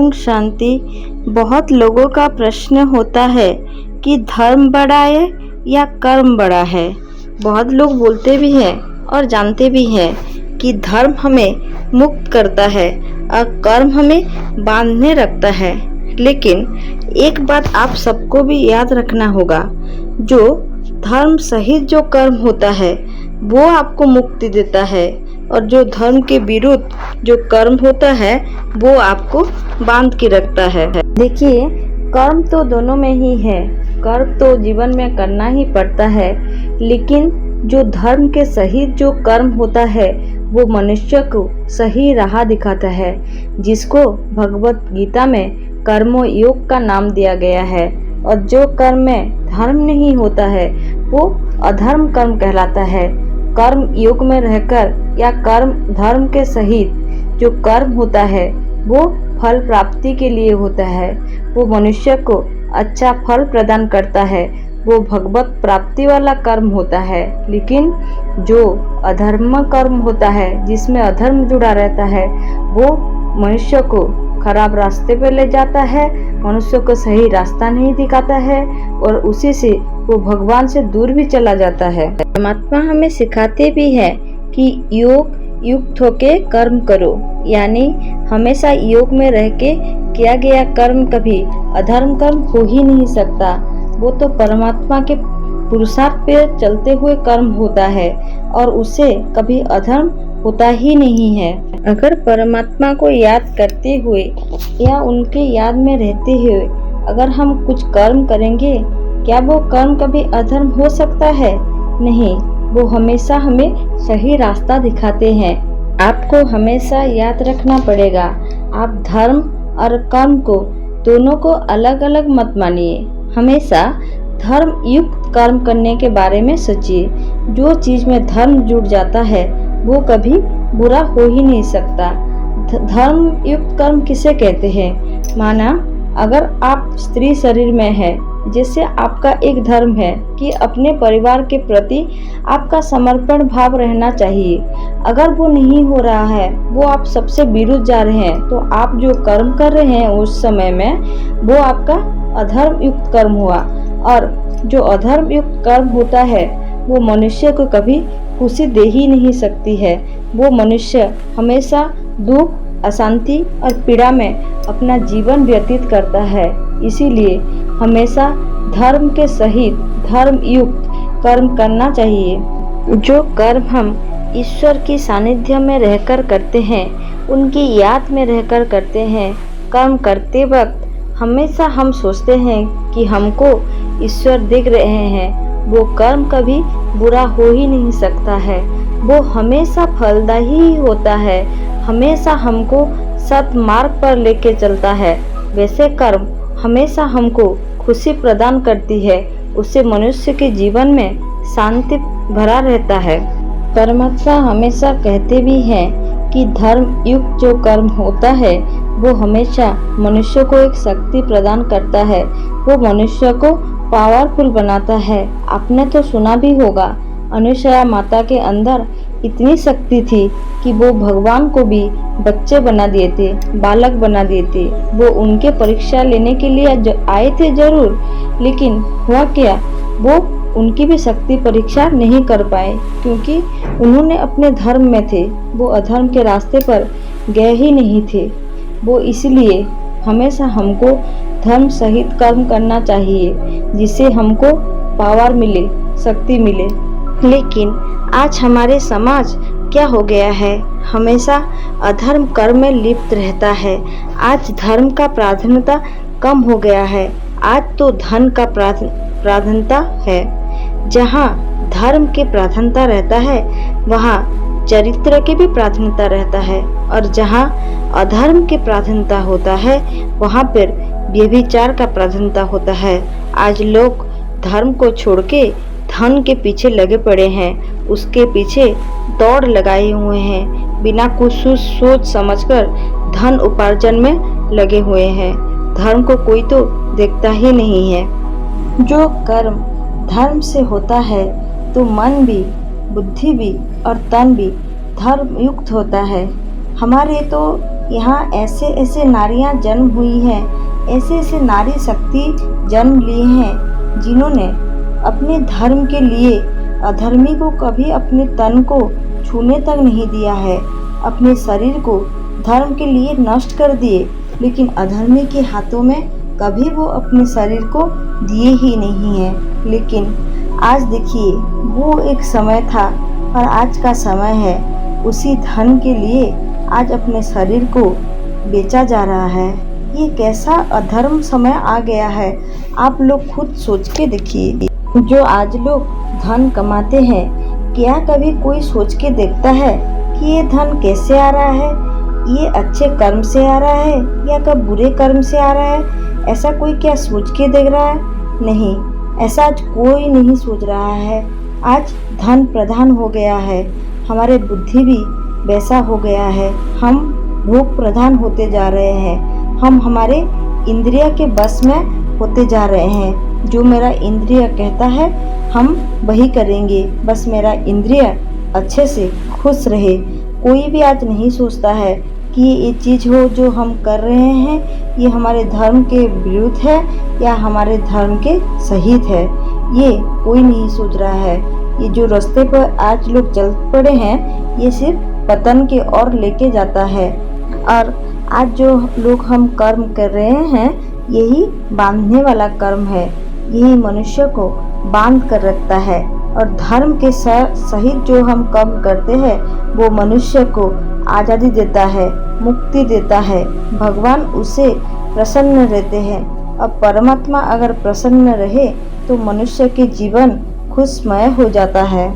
ओम शांति। बहुत लोगों का प्रश्न होता है कि धर्म बड़ा है या कर्म बड़ा है। बहुत लोग बोलते भी हैं और जानते भी हैं कि धर्म हमें मुक्त करता है और कर्म हमें बांधने रखता है। लेकिन एक बात आप सबको भी याद रखना होगा, जो धर्म सहित जो कर्म होता है वो आपको मुक्ति देता है, और जो धर्म के विरुद्ध जो कर्म होता है वो आपको बांध के रखता है। देखिए, कर्म तो दोनों में ही है, कर्म तो जीवन में करना ही पड़ता है, लेकिन जो धर्म के सहित जो कर्म होता है वो मनुष्य को सही राह दिखाता है, जिसको भगवत गीता में कर्म योग का नाम दिया गया है। और जो कर्म में धर्म नहीं होता है वो अधर्म कर्म कहलाता है। कर्म योग में रहकर या कर्म धर्म के सहित जो कर्म होता है वो फल प्राप्ति के लिए होता है, वो मनुष्य को अच्छा फल प्रदान करता है, वो भगवत प्राप्ति वाला कर्म होता है। लेकिन जो अधर्म कर्म होता है, जिसमें अधर्म जुड़ा रहता है, वो मनुष्य को खराब रास्ते पे ले जाता है, मनुष्य को सही रास्ता नहीं दिखाता है, और उसी से वो भगवान से दूर भी चला जाता है। परमात्मा हमें सिखाते भी है कि योग युक्त होके कर्म करो, यानी हमेशा योग में रह के किया गया कर्म कभी अधर्म कर्म हो ही नहीं सकता। वो तो परमात्मा के पुरुषार्थ पे चलते हुए कर्म होता है और उससे कभी अधर्म होता ही नहीं है। अगर परमात्मा को याद करते हुए या उनके याद में रहते हुए अगर हम कुछ कर्म करेंगे, क्या वो कर्म कभी अधर्म हो सकता है? नहीं, वो हमेशा हमें सही रास्ता दिखाते हैं। आपको हमेशा याद रखना पड़ेगा, आप धर्म और कर्म को दोनों को अलग अलग मत मानिए। हमेशा धर्म युक्त कर्म करने के बारे में सोचिए। जो चीज में धर्म जुड़ जाता है वो कभी बुरा हो ही नहीं सकता। धर्म युक्त कर्म किसे कहते हैं? माना अगर आप स्त्री शरीर में है, जैसे आपका एक धर्म है कि अपने परिवार के प्रति आपका समर्पण भाव रहना चाहिए। अगर वो नहीं हो रहा है, वो आप सबसे विरुद्ध जा रहे हैं, तो आप जो कर्म कर रहे हैं उस समय में वो आपका अधर्म युक्त कर्म हुआ। और जो अधर्म युक्त कर्म होता है वो मनुष्य को कभी खुशी दे ही नहीं सकती है। वो मनुष्य हमेशा दुख, अशांति और पीड़ा में अपना जीवन व्यतीत करता है। इसीलिए हमेशा धर्म के सहित धर्म युक्त कर्म करना चाहिए। जो कर्म हम ईश्वर की सानिध्य में रहकर करते हैं, उनकी याद में रहकर करते हैं, कर्म करते वक्त हमेशा हम सोचते हैं कि हमको ईश्वर देख रहे हैं, वो कर्म कभी बुरा हो ही नहीं सकता है। वो हमेशा फलदायी ही होता है, हमेशा हमको सत्मार्ग पर लेके चलता है। वैसे कर्म हमेशा हमको खुशी प्रदान करती है, उससे मनुष्य के जीवन में शांति भरा रहता है। परमात्मा हमेशा कहते भी हैं कि धर्म युक्त जो कर्म होता है वो हमेशा मनुष्य को एक शक्ति प्रदान करता है, वो मनुष्य को पावरफुल बनाता है। आपने तो सुना भी होगा, अनुसया माता के अंदर इतनी शक्ति थी कि वो भगवान को भी बच्चे बना दिए थे, बालक बना दिए थे। वो उनके परीक्षा लेने के लिए आए थे जरूर, लेकिन हुआ क्या, वो उनकी भी शक्ति परीक्षा नहीं कर पाए, क्योंकि उन्होंने अपने धर्म में थे, वो अधर्म के रास्ते पर गए ही नहीं थे। वो इसलिए हमेशा हमको धर्म सहित कर्म करना चाहिए, जिससे हमको पावर मिले, शक्ति मिले। लेकिन आज हमारे समाज क्या हो गया है, हमेशा अधर्म कर्म में लिप्त रहता है। आज धर्म का प्राधान्यता कम हो गया है, आज तो धन का प्राधान्यता है। जहाँ धर्म के प्राधान्यता रहता है वहाँ चरित्र के भी प्राधान्यता रहता है, और जहाँ अधर्म के प्राधान्यता होता है वहाँ पर व्यभिचार का प्राधान्यता होता है। आज लोग धर्म को छोड़ के धन के पीछे लगे पड़े हैं, उसके पीछे दौड़ लगाए हुए हैं, बिना कुछ सोच समझकर धन उपार्जन में लगे हुए हैं। धर्म को कोई तो देखता ही नहीं है। जो कर्म धर्म से होता है तो मन भी, बुद्धि भी और तन भी धर्म युक्त होता है। हमारे तो यहाँ ऐसे ऐसे नारियाँ जन्म हुई हैं, ऐसे ऐसे नारी शक्ति जन्म लिए हैं जिन्होंने अपने धर्म के लिए अधर्मी को कभी अपने तन को छूने तक नहीं दिया है, अपने शरीर को धर्म के लिए नष्ट कर दिए, लेकिन अधर्मी के हाथों में कभी वो अपने शरीर को दिए ही नहीं हैं। लेकिन आज देखिए, वो एक समय था और आज का समय है, उसी धन के लिए आज अपने शरीर को बेचा जा रहा है। ये कैसा अधर्म समय आ गया है, आप लोग खुद सोच के देखिए। जो आज लोग धन कमाते हैं, क्या कभी कोई सोच के देखता है कि ये धन कैसे आ रहा है, ये अच्छे कर्म से आ रहा है या कब बुरे कर्म से आ रहा है? ऐसा कोई क्या सोच के देख रहा है? नहीं, ऐसा आज कोई नहीं सोच रहा है। आज धन प्रधान हो गया है, हमारे बुद्धि भी वैसा हो गया है, हम भोग प्रधान होते जा रहे हैं, हम हमारे इंद्रिय के बस में होते जा रहे हैं। जो मेरा इंद्रिय कहता है हम वही करेंगे, बस मेरा इंद्रिय अच्छे से खुश रहे। कोई भी आज नहीं सोचता है कि ये चीज़ हो जो हम कर रहे हैं ये हमारे धर्म के विरुद्ध है या हमारे धर्म के सहित है, ये कोई नहीं सोच रहा है। ये जो रास्ते पर आज लोग चल पड़े हैं ये सिर्फ पतन के ओर लेके जाता है। और आज जो लोग हम कर्म कर रहे हैं यही बांधने वाला कर्म है, यही मनुष्य को बांध कर रखता है। और धर्म के सहित जो हम कर्म करते हैं वो मनुष्य को आज़ादी देता है, मुक्ति देता है, भगवान उसे प्रसन्न रहते हैं। अब परमात्मा अगर प्रसन्न रहे तो मनुष्य के जीवन खुशमय हो जाता है।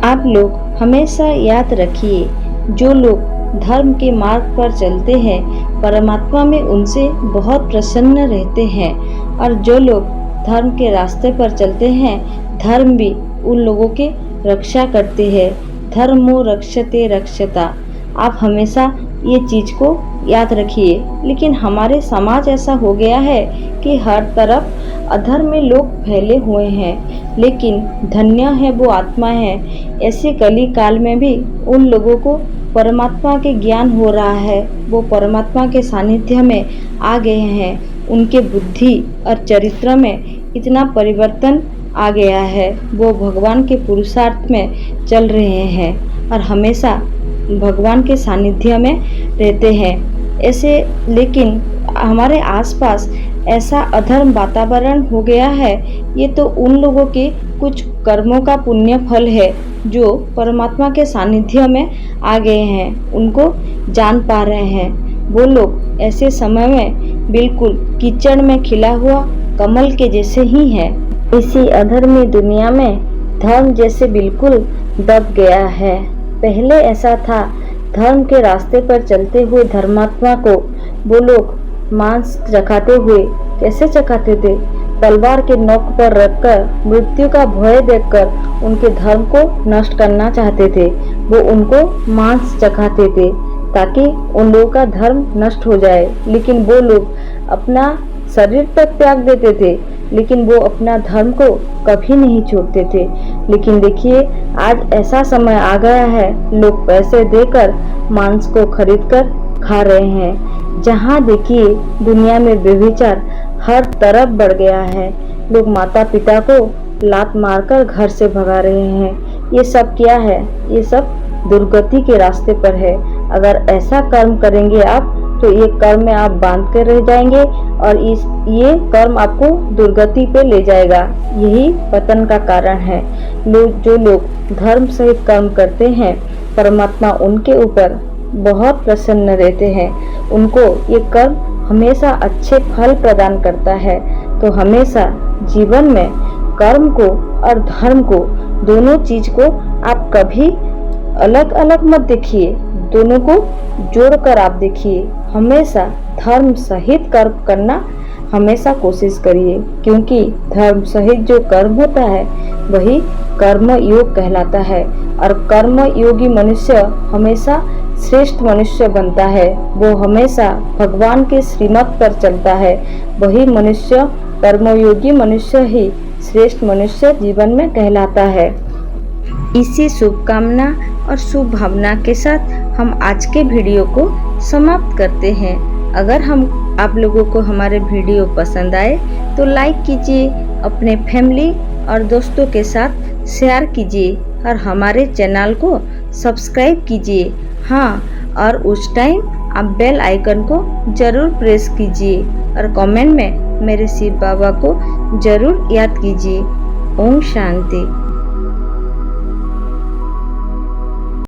आप लोग हमेशा याद रखिए, जो लोग धर्म के मार्ग पर चलते हैं परमात्मा में उनसे बहुत प्रसन्न रहते हैं, और जो लोग धर्म के रास्ते पर चलते हैं धर्म भी उन लोगों के रक्षा करते हैं। धर्मो रक्षते रक्षता, आप हमेशा ये चीज़ को याद रखिए। लेकिन हमारे समाज ऐसा हो गया है कि हर तरफ अधर्म में लोग फैले हुए हैं, लेकिन धन्य है वो आत्मा है, ऐसे कली काल में भी उन लोगों को परमात्मा के ज्ञान हो रहा है, वो परमात्मा के सानिध्य में आ गए हैं, उनके बुद्धि और चरित्र में इतना परिवर्तन आ गया है, वो भगवान के पुरुषार्थ में चल रहे हैं और हमेशा भगवान के सानिध्य में रहते हैं ऐसे। लेकिन हमारे आसपास ऐसा अधर्म वातावरण हो गया है, ये तो उन लोगों के कुछ कर्मों का पुण्य फल है जो परमात्मा के सानिध्य में आ गए हैं, उनको जान पा रहे हैं। वो लोग ऐसे समय में बिल्कुल कीचड़ में खिला हुआ कमल के जैसे ही है। इसी अधर्मी दुनिया में धर्म जैसे बिल्कुल दब गया है। पहले ऐसा था, धर्म के रास्ते पर चलते हुए धर्मात्मा को वो लोग मांस चखाते हुए कैसे चखाते थे? तलवार के नोक पर रखकर मृत्यु का भय देखकर उनके धर्म को नष्ट करना चाहते थे। वो उनको मांस चखाते थे ताकि उन लोगों का धर्म नष्ट हो जाए, लेकिन वो लोग अपना शरीर तक त्याग देते थे, लेकिन वो अपना धर्म को कभी नहीं छोड़ते थे। लेकिन देखिए, आज ऐसा समय आ गया है, लोग पैसे देकर मांस को खरीदकर खा रहे हैं। जहाँ देखिए दुनिया में व्यभिचार हर तरफ बढ़ गया है। लोग माता पिता को लात मारकर घर से भगा रहे हैं। ये सब क्या है? ये सब दुर्गति के रास्ते पर है। अगर ऐसा कर्म करेंगे आप तो ये कर्म में आप बांध कर रह जाएंगे और ये कर्म आपको दुर्गति पे ले जाएगा। यही पतन का कारण है। जो लोग धर्म सहित कर्म करते हैं परमात्मा उनके ऊपर बहुत प्रसन्न रहते हैं। उनको ये कर्म हमेशा अच्छे फल प्रदान करता है। तो हमेशा जीवन में कर्म को और धर्म को, दोनों चीज को आप कभी अलग अलग मत देखिए, दोनों को जोड़कर आप देखिए। हमेशा धर्म सहित कर्म करना हमेशा कोशिश करिए, क्योंकि धर्म सहित जो कर्म होता है वही कर्म योग कहलाता है। और कर्म योगी मनुष्य हमेशा श्रेष्ठ मनुष्य बनता है। वो हमेशा भगवान के श्रीमत पर चलता है। वही मनुष्य, कर्मयोगी मनुष्य ही श्रेष्ठ मनुष्य जीवन में कहलाता है। इसी शुभकामना और शुभ भावना के साथ हम आज के वीडियो को समाप्त करते हैं। अगर आप लोगों को हमारे वीडियो पसंद आए तो लाइक कीजिए, अपने फैमिली और दोस्तों के साथ शेयर कीजिए और हमारे चैनल को सब्सक्राइब कीजिए। हाँ, और उस टाइम आप बेल आइकन को ज़रूर प्रेस कीजिए और कमेंट में मेरे शिव बाबा को ज़रूर याद कीजिए। ओम शांति।